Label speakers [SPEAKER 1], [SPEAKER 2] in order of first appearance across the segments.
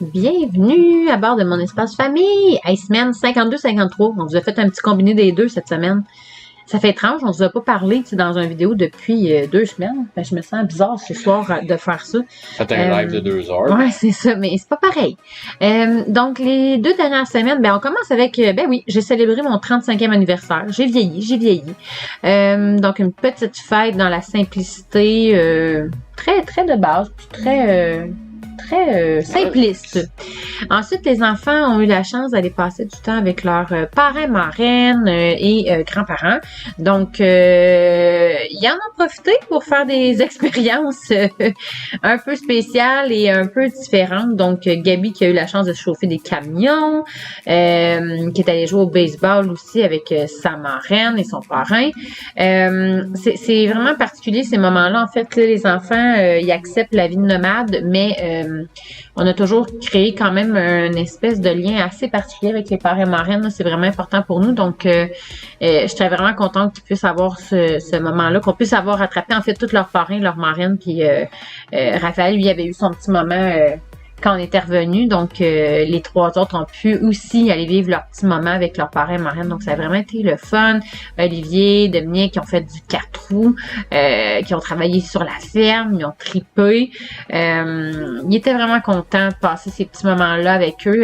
[SPEAKER 1] Bienvenue à bord de mon espace famille. Hey, semaine 52-53. On vous a fait un petit combiné des deux cette semaine. Ça fait étrange, on ne vous a pas parlé dans une vidéo depuis 2 semaines. Ben, je me sens bizarre ce soir de faire ça.
[SPEAKER 2] Faites un live de 2 heures.
[SPEAKER 1] Ouais, c'est ça, mais c'est pas pareil. Donc, les 2 dernières semaines, ben, on commence avec, ben oui, j'ai célébré mon 35e anniversaire. J'ai vieilli. Donc, une petite fête dans la simplicité, très, très de base, très simpliste. Ensuite, les enfants ont eu la chance d'aller passer du temps avec leurs parrains, marraines et grands-parents. Donc, ils en ont profité pour faire des expériences un peu spéciales et un peu différentes. Donc, Gabi qui a eu la chance de chauffer des camions, qui est allée jouer au baseball aussi avec sa marraine et son parrain. C'est vraiment particulier ces moments-là. En fait, là, les enfants, ils acceptent la vie de nomade, mais on a toujours créé quand même une espèce de lien assez particulier avec les parents et marraines. C'est vraiment important pour nous. Donc, je serais vraiment contente qu'ils puissent avoir ce moment-là, qu'on puisse avoir rattrapé en fait tous leurs parrains, leurs marraines. Puis Raphaël, lui, avait eu son petit moment quand on était revenus. Donc, les 3 autres ont pu aussi aller vivre leur petit moment avec leurs parents et marraines. Donc, ça a vraiment été le fun. Olivier, Dominique, qui ont fait du 4 roues, qui ont travaillé sur la ferme, ils ont tripé. Ils étaient vraiment contents de passer ces petits moments-là avec eux.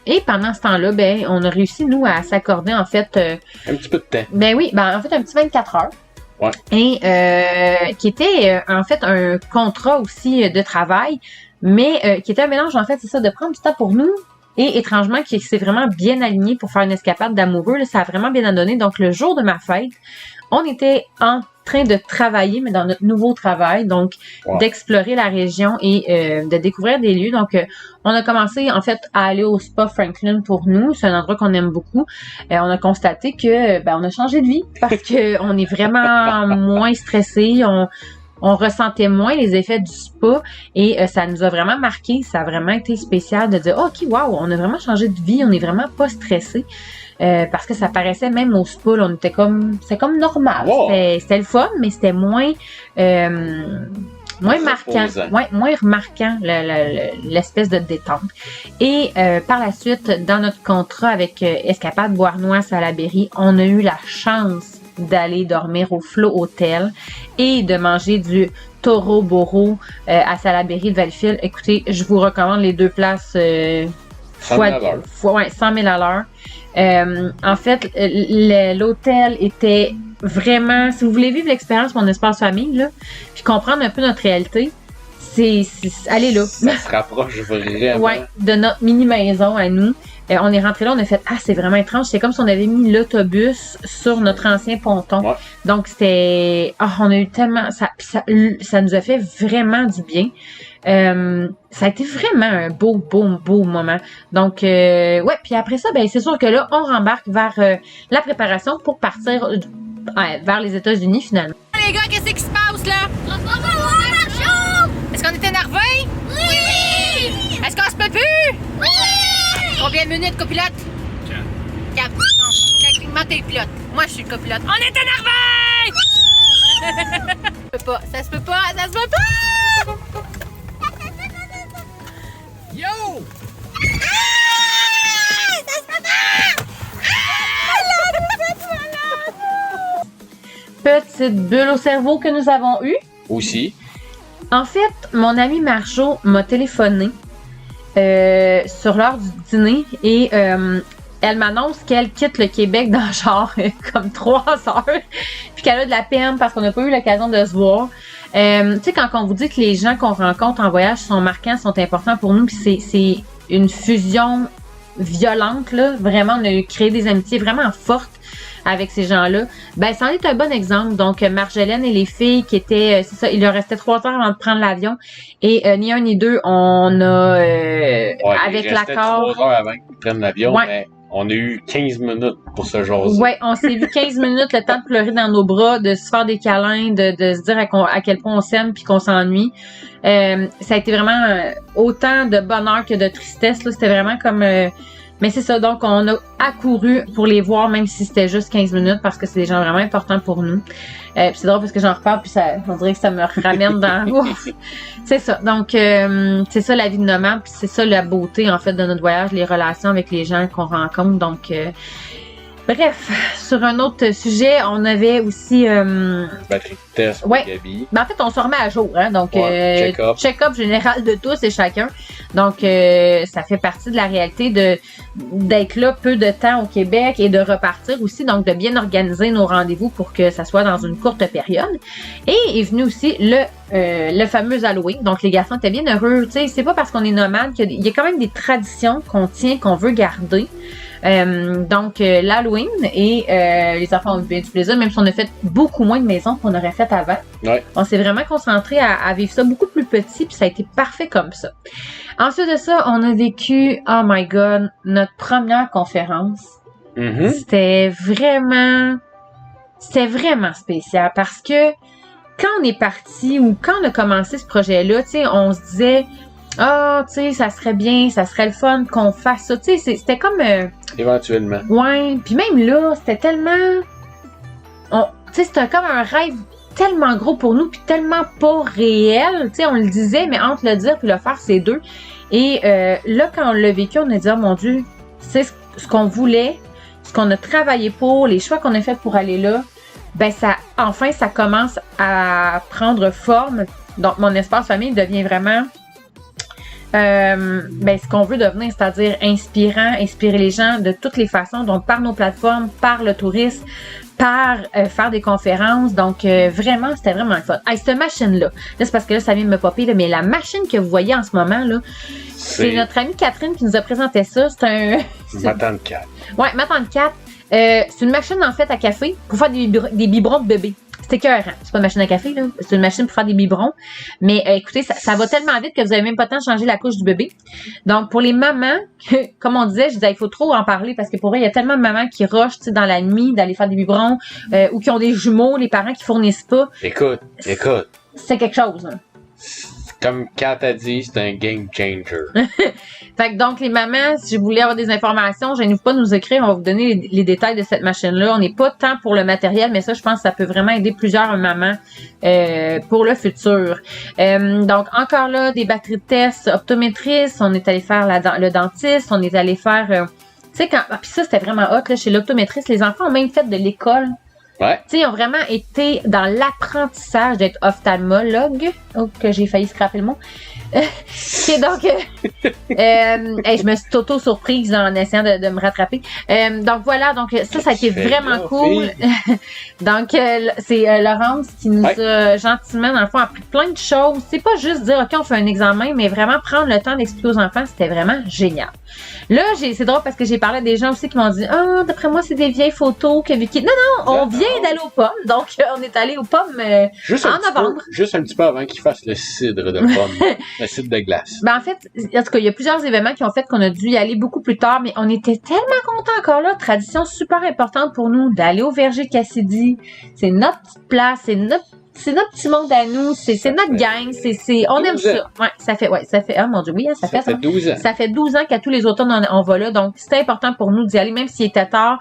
[SPEAKER 1] Et pendant ce temps-là, ben, on a réussi, nous, à s'accorder, en fait...
[SPEAKER 2] un petit peu de temps.
[SPEAKER 1] Ben oui, ben en fait, un petit 24 heures.
[SPEAKER 2] Ouais.
[SPEAKER 1] Et qui était, en fait, un contrat aussi de travail, mais qui était un mélange, en fait, c'est ça, de prendre du temps pour nous et étrangement, qui s'est vraiment bien aligné pour faire une escapade d'amoureux. Là, ça a vraiment bien donné. Donc, le jour de ma fête, on était en train de travailler, mais dans notre nouveau travail, donc d'explorer la région et de découvrir des lieux. Donc, on a commencé, en fait, à aller au Spa Franklin pour nous. C'est un endroit qu'on aime beaucoup. On a constaté que, ben, on a changé de vie parce que on est vraiment moins stressé. On ressentait moins les effets du spa et ça nous a vraiment marqué. Ça a vraiment été spécial de dire oh, « OK, wow, on a vraiment changé de vie, on est vraiment pas stressé. » Parce que ça paraissait même au spa, là, on était comme... C'était comme normal. Wow. C'était le fun, mais c'était moins marquant. Ouais, moins remarquant l'espèce de détente. Et par la suite, dans notre contrat avec Escapade Beauharnois-Salaberry, on a eu la chance d'aller dormir au Flow Hotel et de manger du Toro Boro à Salaberry de Valleyfield. Écoutez, je vous recommande les 2 places
[SPEAKER 2] 100 000 à l'heure.
[SPEAKER 1] 100 000 à l'heure. En fait, l'hôtel était vraiment... Si vous voulez vivre l'expérience Mon Espace Famille, là, puis comprendre un peu notre réalité, allez là.
[SPEAKER 2] Ça se rapproche vraiment.
[SPEAKER 1] Ouais, de notre mini-maison à nous. On est rentré là, on a fait « Ah, c'est vraiment étrange. » C'est comme si on avait mis l'autobus sur notre ancien ponton. Ouais. Donc, c'était... Oh, on a eu tellement... Ça nous a fait vraiment du bien. Ça a été vraiment un beau moment. Donc, ouais, puis après ça, ben c'est sûr que là, on rembarque vers la préparation pour partir vers les États-Unis, finalement.
[SPEAKER 3] Les gars, qu'est-ce qui se passe, là? On va voir la chose! Est-ce qu'on est énervé? Oui! Est-ce qu'on se peut plus? Oui! Combien de minutes, copilote? 4. Techniquement, t'es le pilote. Moi, je suis le copilote. On est énervé! Ça se peut pas, ça se peut pas, ça se peut pas! Yo! Ça se peut pas!
[SPEAKER 1] Petite bulle au cerveau que nous avons eue.
[SPEAKER 2] Aussi.
[SPEAKER 1] En fait, mon amie Marjo m'a téléphoné sur l'heure du dîner et elle m'annonce qu'elle quitte le Québec dans genre comme 3 heures puis qu'elle a de la peine parce qu'on n'a pas eu l'occasion de se voir. Tu sais, quand on vous dit que les gens qu'on rencontre en voyage sont marquants, sont importants pour nous, puis c'est une fusion violente, là. Vraiment, on a créé des amitiés vraiment fortes avec ces gens-là. Ben, c'en est un bon exemple. Donc, Marjolaine et les filles qui étaient, c'est ça, il leur restait 3 heures avant de prendre l'avion. Et ni un ni deux, on a, avec l'accord...
[SPEAKER 2] 3 heures avant qu'ils prennent l'avion, mais on a eu 15 minutes pour se jaser.
[SPEAKER 1] Ouais, on s'est vu 15 minutes, le temps de pleurer dans nos bras, de se faire des câlins, de se dire à quel point on s'aime puis qu'on s'ennuie. Ça a été vraiment autant de bonheur que de tristesse, là. C'était vraiment comme... Mais c'est ça, donc on a accouru pour les voir, même si c'était juste 15 minutes, parce que c'est des gens vraiment importants pour nous. Puis c'est drôle parce que j'en reparle, puis ça, on dirait que ça me ramène dans... Ouf. C'est ça, donc c'est ça la vie de nomade, puis c'est ça la beauté en fait de notre voyage, les relations avec les gens qu'on rencontre, donc... Bref, sur un autre sujet, on avait aussi...
[SPEAKER 2] Batterie de test pour Gabi.
[SPEAKER 1] Ben, en fait, on se remet à jour, hein, donc check-up général de tous et chacun. Donc, ça fait partie de la réalité d'être là peu de temps au Québec et de repartir aussi, donc de bien organiser nos rendez-vous pour que ça soit dans une courte période. Et est venu aussi le fameux Halloween. Donc, les garçons étaient bien heureux. Tu sais, c'est pas parce qu'on est nomade qu'il y a quand même des traditions qu'on tient, qu'on veut garder. Donc l'Halloween et les enfants ont eu bien du plaisir, même si on a fait beaucoup moins de maisons qu'on aurait fait avant.
[SPEAKER 2] Ouais.
[SPEAKER 1] On s'est vraiment concentré à vivre ça beaucoup plus petit, puis ça a été parfait comme ça. Ensuite de ça, on a vécu, oh my god, notre première conférence.
[SPEAKER 2] Mm-hmm.
[SPEAKER 1] C'était vraiment spécial parce que quand on est parti ou quand on a commencé ce projet-là, tu sais, on se disait ah, tu sais, ça serait bien, ça serait le fun qu'on fasse ça. Tu sais, c'était comme...
[SPEAKER 2] éventuellement.
[SPEAKER 1] Ouais, puis même là, c'était tellement... Tu sais, c'était comme un rêve tellement gros pour nous, puis tellement pas réel. Tu sais, on le disait, mais entre le dire puis le faire, c'est deux. Et là, quand on l'a vécu, on a dit, oh mon Dieu, c'est ce qu'on voulait, ce qu'on a travaillé pour, les choix qu'on a fait pour aller là. Ben ça, enfin, ça commence à prendre forme. Donc, mon espace famille devient vraiment... ce qu'on veut devenir, c'est-à-dire inspirant, inspirer les gens de toutes les façons, donc par nos plateformes, par le tourisme, par faire des conférences, donc vraiment, c'était vraiment le fun. Hey, cette machine-là, là, c'est parce que là, ça vient de me popper, là, mais la machine que vous voyez en ce moment, là, c'est notre amie Catherine qui nous a présenté ça, c'est un...
[SPEAKER 2] Ma tante 4.
[SPEAKER 1] Ouais, ma tante 4. C'est une machine, en fait, à café pour faire des biberons de bébé. C'est écœurant. C'est pas une machine à café, là. C'est une machine pour faire des biberons. Mais écoutez, ça va tellement vite que vous avez même pas le temps de changer la couche du bébé. Donc, pour les mamans, comme on disait, je disais, il faut trop en parler parce que pour vrai, il y a tellement de mamans qui rushent, tu sais, dans la nuit d'aller faire des biberons ou qui ont des jumeaux, les parents qui fournissent pas.
[SPEAKER 2] Écoute.
[SPEAKER 1] C'est quelque chose, hein.
[SPEAKER 2] Comme Kat a dit, c'est un game changer.
[SPEAKER 1] Fait que donc, les mamans, si vous voulez avoir des informations, gênez-vous pas de nous écrire. On va vous donner les détails de cette machine-là. On n'est pas tant pour le matériel, mais ça, je pense que ça peut vraiment aider plusieurs mamans pour le futur. Donc, encore là, des batteries de test optométristes. On est allé faire le dentiste. On est allé faire... tu sais, puis ça, c'était vraiment hot, là, chez l'optométriste. Les enfants ont même fait de l'école.
[SPEAKER 2] Ouais.
[SPEAKER 1] Tu sais, ils ont vraiment été dans l'apprentissage d'être ophtalmologue. Oh, que j'ai failli scraper le mot. Et donc, je me suis auto-surprise en essayant de me rattraper. Donc voilà, donc ça a été vraiment cool. Donc, c'est Laurence qui nous a gentiment, dans le fond, appris plein de choses. C'est pas juste dire, OK, on fait un examen, mais vraiment prendre le temps d'expliquer aux enfants, c'était vraiment génial. Là, c'est drôle parce que j'ai parlé à des gens aussi qui m'ont dit, ah, d'après moi, c'est des vieilles photos que Vicky... Non, on vient d'aller aux pommes. Donc, on est allé aux pommes en novembre.
[SPEAKER 2] Juste un petit peu avant qu'ils fassent le cidre de pommes. Le cidre de glace.
[SPEAKER 1] Ben, en fait, en tout cas, il y a plusieurs événements qui ont fait qu'on a dû y aller beaucoup plus tard, mais on était tellement contents encore là. Tradition super importante pour nous d'aller au verger Cassidy. C'est notre petite place, c'est notre petit monde à nous, c'est notre gang, on aime ça. Ouais, ça fait, oh mon Dieu, oui, ça fait
[SPEAKER 2] 12 ans.
[SPEAKER 1] Ça fait 12 ans qu'à tous les automnes, on va là, donc c'était important pour nous d'y aller, même s'il était tard.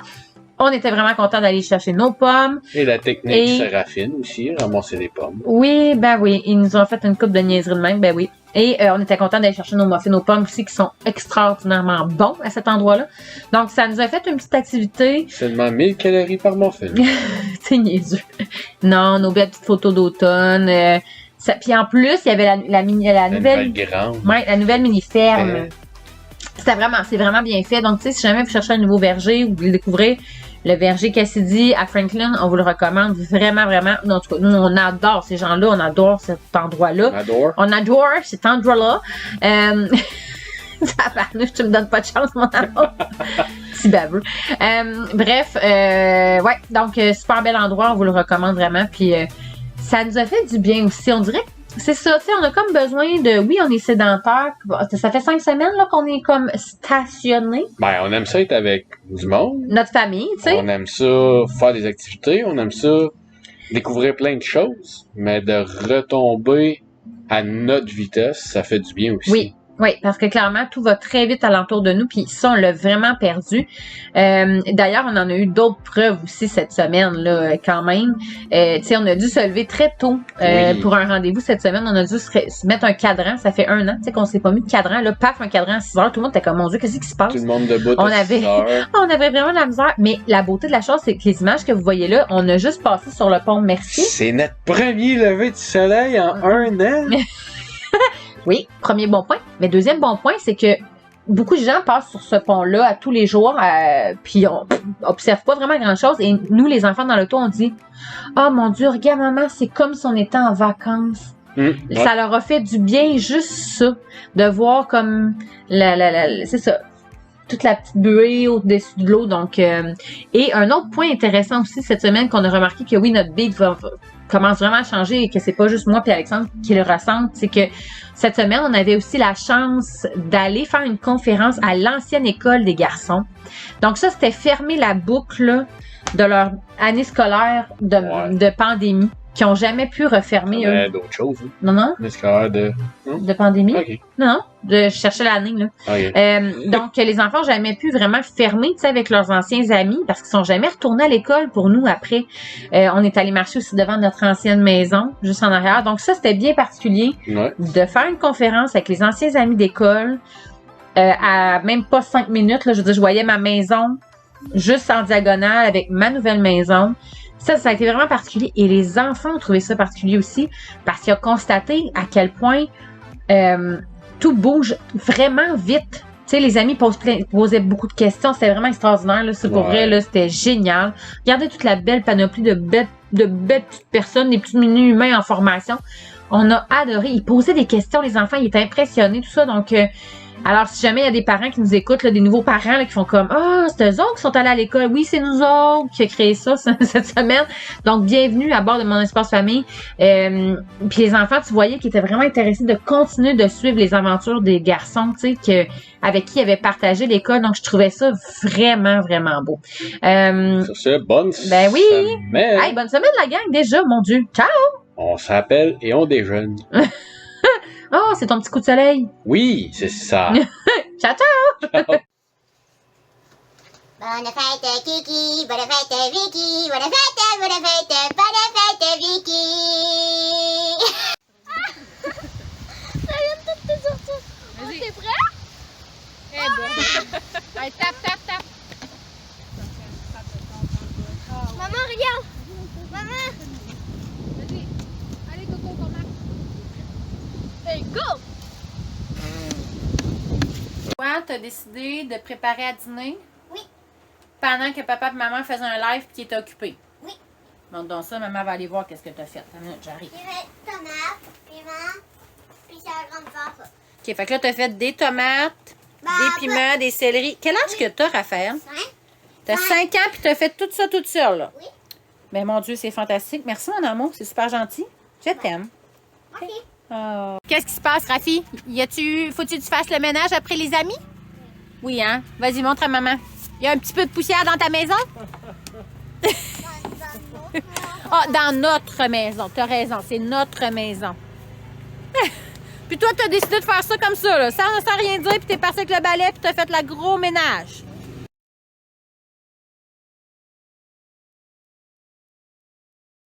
[SPEAKER 1] On était vraiment contents d'aller chercher nos pommes.
[SPEAKER 2] Et la technique se raffine aussi, ramasser des pommes.
[SPEAKER 1] Oui, ils nous ont fait une coupe de niaiseries de même, ben oui. Et on était contents d'aller chercher nos muffins, nos pommes aussi, qui sont extraordinairement bons à cet endroit-là. Donc, ça nous a fait une petite activité. Seulement
[SPEAKER 2] 1000 calories par muffin.
[SPEAKER 1] C'est niaiseux. Non, nos belles petites photos d'automne. Puis en plus, il y avait la nouvelle... la nouvelle mini-ferme. C'est vraiment bien fait. Donc, tu sais, si jamais vous cherchez un nouveau verger ou vous le découvrez, le verger Cassidy à Franklin, on vous le recommande vraiment, vraiment. En tout cas, nous, on adore ces gens-là, on adore cet endroit-là. On adore cet endroit-là. Tu me donnes pas de chance, mon amour. Si baveux. Bref, donc, super bel endroit, on vous le recommande vraiment. Puis, ça nous a fait du bien aussi. On dirait que c'est ça, tu sais, on a comme besoin de... Oui, on est sédentaire. Ça fait 5 semaines là qu'on est comme stationné.
[SPEAKER 2] Ben, on aime ça être avec du monde.
[SPEAKER 1] Notre famille, tu sais.
[SPEAKER 2] On aime ça faire des activités. On aime ça découvrir plein de choses. Mais de retomber à notre vitesse, ça fait du bien aussi.
[SPEAKER 1] Oui. Oui, parce que clairement, tout va très vite alentour de nous, puis ça, on l'a vraiment perdu. D'ailleurs, on en a eu d'autres preuves aussi cette semaine, là, quand même. Tu sais, on a dû se lever très tôt pour un rendez-vous cette semaine. On a dû se mettre un cadran. Ça fait 1 an, tu sais, qu'on s'est pas mis de cadran. Là, paf, un cadran à 6 heures. Tout le monde était comme, mon Dieu, qu'est-ce qui se passe?
[SPEAKER 2] Tout le monde debout à 6 heures.
[SPEAKER 1] On avait vraiment de la misère. Mais la beauté de la chose, c'est que les images que vous voyez là, on a juste passé sur le pont Mercier.
[SPEAKER 2] C'est notre premier lever du soleil en 1 an.
[SPEAKER 1] Oui, premier bon point. Mais deuxième bon point, c'est que beaucoup de gens passent sur ce pont-là à tous les jours, puis on observe pas vraiment grand-chose. Et nous, les enfants dans l'auto, on dit « Oh mon Dieu, regarde maman, c'est comme si on était en vacances. » Ça leur a fait du bien, juste ça, de voir comme c'est ça, toute la petite buée au-dessus de l'eau. Donc, et un autre point intéressant aussi cette semaine qu'on a remarqué que oui, notre big commence vraiment à changer et que c'est pas juste moi et Alexandre qui le ressentent, c'est que cette semaine, on avait aussi la chance d'aller faire une conférence à l'ancienne école des garçons. Donc ça, c'était fermer la boucle là, de leur année scolaire de pandémie, qui n'ont jamais pu refermer.
[SPEAKER 2] Il y a d'autres choses. Hein?
[SPEAKER 1] Non.
[SPEAKER 2] Année scolaire
[SPEAKER 1] de pandémie.
[SPEAKER 2] Okay.
[SPEAKER 1] Non, je cherchais l'année, là.
[SPEAKER 2] Okay.
[SPEAKER 1] Donc, les enfants n'ont jamais pu vraiment fermer, tu sais, avec leurs anciens amis, parce qu'ils sont jamais retournés à l'école pour nous après. On est allé marcher aussi devant notre ancienne maison, juste en arrière. Donc, ça, c'était bien particulier de faire une conférence avec les anciens amis d'école à même pas 5 minutes, là. Je veux dire, je voyais ma maison juste en diagonale avec ma nouvelle maison. Ça a été vraiment particulier. Et les enfants ont trouvé ça particulier aussi parce qu'ils ont constaté à quel point tout bouge vraiment vite. Tu sais, les amis posaient beaucoup de questions. C'était vraiment extraordinaire. Là. C'est pour vrai, là, c'était génial. Regardez toute la belle panoplie de belles petites personnes, des petits mini-humains en formation. On a adoré. Ils posaient des questions, les enfants. Ils étaient impressionnés, tout ça. Donc, alors, si jamais il y a des parents qui nous écoutent, là, des nouveaux parents là, qui font comme « Ah, c'est eux autres qui sont allés à l'école. Oui, c'est nous autres qui a créé ça cette semaine. » Donc, bienvenue à bord de mon espace famille. Puis les enfants, tu voyais qu'ils étaient vraiment intéressés de continuer de suivre les aventures des garçons, tu sais, avec qui ils avaient partagé l'école. Donc, je trouvais ça vraiment, vraiment beau.
[SPEAKER 2] Sur ce, bonne
[SPEAKER 1] ben oui.
[SPEAKER 2] semaine.
[SPEAKER 1] Hey, bonne semaine, la gang, déjà, mon Dieu. Ciao! On
[SPEAKER 2] s'appelle et on déjeune.
[SPEAKER 1] Oh, c'est ton petit coup de soleil.
[SPEAKER 2] Oui, c'est ça.
[SPEAKER 1] Ciao, ciao!
[SPEAKER 4] Bonne fête, Kiki. Bonne fête, Vicky. Bonne fête, Vicky. Ça vient de toutes tes sorties.
[SPEAKER 3] Vas-y.
[SPEAKER 4] T'es prêt?
[SPEAKER 3] Eh bon. Allez, tape.
[SPEAKER 4] Maman, regarde. Maman.
[SPEAKER 3] Vas-y. Allez, Coco, on marche.
[SPEAKER 4] Hey, go!
[SPEAKER 3] Toi, t'as décidé de préparer à dîner?
[SPEAKER 4] Oui.
[SPEAKER 3] Pendant que papa et maman faisaient un live et qu'ils étaient occupés?
[SPEAKER 4] Oui.
[SPEAKER 3] Bon, donc ça, maman va aller voir qu'est-ce que t'as fait. Attends une minute, j'arrive.
[SPEAKER 4] J'ai fait tomate, piment, puis ça grande farce.
[SPEAKER 3] OK, fait que là, t'as fait des tomates,
[SPEAKER 4] Bah,
[SPEAKER 3] des piments, des céleris. Quel âge que t'as, Raphaël?
[SPEAKER 4] Hein?
[SPEAKER 3] T'as 5 ans puis t'as fait tout ça toute seule, là?
[SPEAKER 4] Oui.
[SPEAKER 3] Ben, mon Dieu, c'est fantastique. Merci, mon amour. C'est super gentil. Je t'aime.
[SPEAKER 4] OK.
[SPEAKER 3] Oh. Qu'est-ce qui se passe, Rafi? Faut-tu que tu fasses le ménage après les amis? Oui, hein? Vas-y, montre à maman. Il y a un petit peu de poussière dans ta maison? Ah, dans notre maison. T'as raison, c'est notre maison. Puis toi, t'as décidé de faire ça comme ça, là, sans rien dire, puis t'es parti avec le balai, puis t'as fait le gros ménage.